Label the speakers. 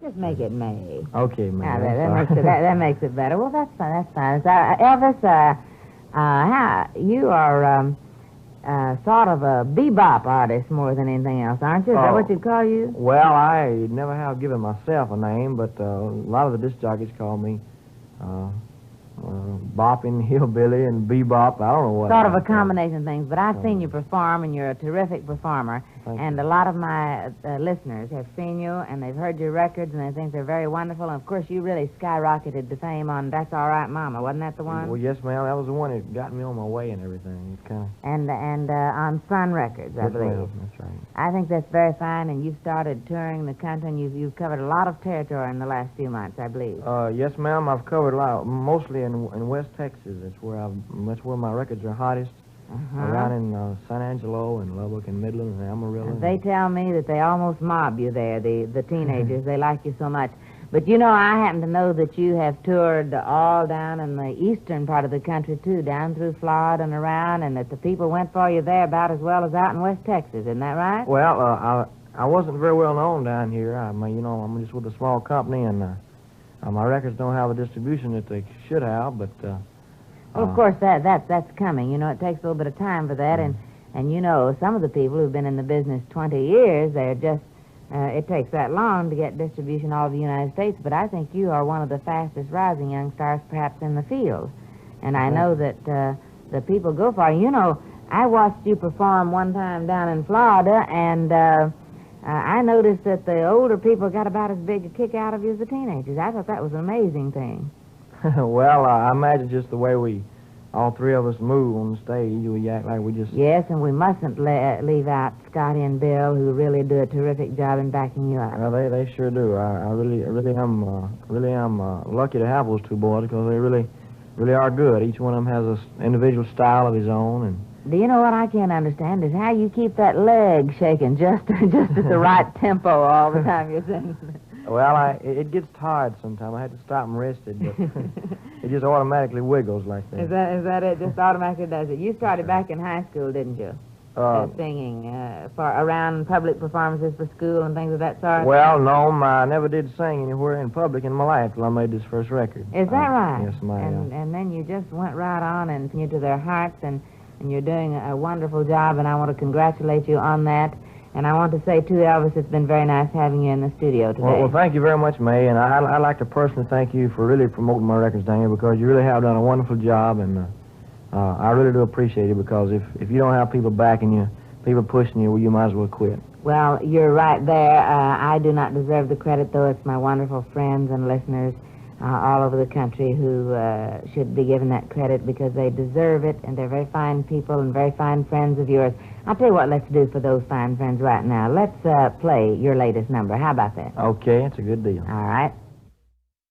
Speaker 1: Just make it May.
Speaker 2: Okay, May.
Speaker 1: That makes it better. Well, that's fine. That's fine. So, Elvis, you are sort of a bebop artist more than anything else, aren't you? Is that what you'd call you?
Speaker 2: Well, I never have given myself a name, but a lot of the disc jockeys call me bopping, hillbilly, and bebop. I don't know what.
Speaker 1: Sort of a combination of things, but I've seen you perform, and you're a terrific performer. And a lot of my listeners have seen you, and they've heard your records, and they think they're very wonderful. And, of course, you really skyrocketed to fame on That's All Right, Mama. Wasn't that the one?
Speaker 2: Well, yes, ma'am. That was the one that got me on my way and everything. It's kind of...
Speaker 1: And on Sun Records, I believe.
Speaker 2: Ma'am. That's right.
Speaker 1: I think that's very fine, and you've started touring the country, and you've covered a lot of territory in the last few months, I believe.
Speaker 2: Yes, ma'am. I've covered a lot, mostly in West Texas. That's where my records are hottest. Around in San Angelo and Lubbock and Midland and Amarillo.
Speaker 1: And they tell me that they almost mob you there, the teenagers. They like you so much. But, you know, I happen to know that you have toured all down in the eastern part of the country, too, down through Florida and around, and that the people went for you there about as well as out in West Texas. Isn't that right?
Speaker 2: Well, I wasn't very well known down here. I'm just with a small company, and my records don't have a distribution that they should have, but...
Speaker 1: Well, of course, that's coming. You know, it takes a little bit of time for that. And you know, some of the people who've been in the business 20 years, they're just, it takes that long to get distribution all over the United States. But I think you are one of the fastest rising young stars perhaps in the field. And I know that the people go for you. You know, I watched you perform one time down in Florida, and I noticed that the older people got about as big a kick out of you as the teenagers. I thought that was an amazing thing.
Speaker 2: Well, I imagine just the way all three of us move on the stage, we act like we just...
Speaker 1: Yes, and we mustn't leave out Scotty and Bill, who really do a terrific job in backing you up.
Speaker 2: Well, they sure do. I really am lucky to have those two boys because they really are good. Each one of them has an individual style of his own. And
Speaker 1: do you know what I can't understand is how you keep that leg shaking just at the right tempo all the time you're singing.
Speaker 2: Well, it gets tired sometimes. I had to stop and rest it, but it just automatically wiggles like that.
Speaker 1: Is that it? Just automatically does it? You started back in high school, didn't you? Singing around public performances for school and things of that sort?
Speaker 2: Well, no, I never did sing anywhere in public in my life till I made this first record.
Speaker 1: Is that right?
Speaker 2: Yes, ma'am.
Speaker 1: And then you just went right on and you to their hearts, and you're doing a wonderful job, and I want to congratulate you on that. And I want to say, too, Elvis, it's been very nice having you in the studio today.
Speaker 2: Well, thank you very much, Mae, and I'd like to personally thank you for really promoting my records down here because you really have done a wonderful job, and I really do appreciate it because if you don't have people backing you, people pushing you, well, you might as well quit.
Speaker 1: Well, you're right there. I do not deserve the credit, though. It's my wonderful friends and listeners all over the country who should be given that credit because they deserve it, and they're very fine people and very fine friends of yours. I'll tell you what let's do for those fine friends right now. Let's play your latest number. How about that?
Speaker 2: Okay, it's a good deal.
Speaker 1: All right.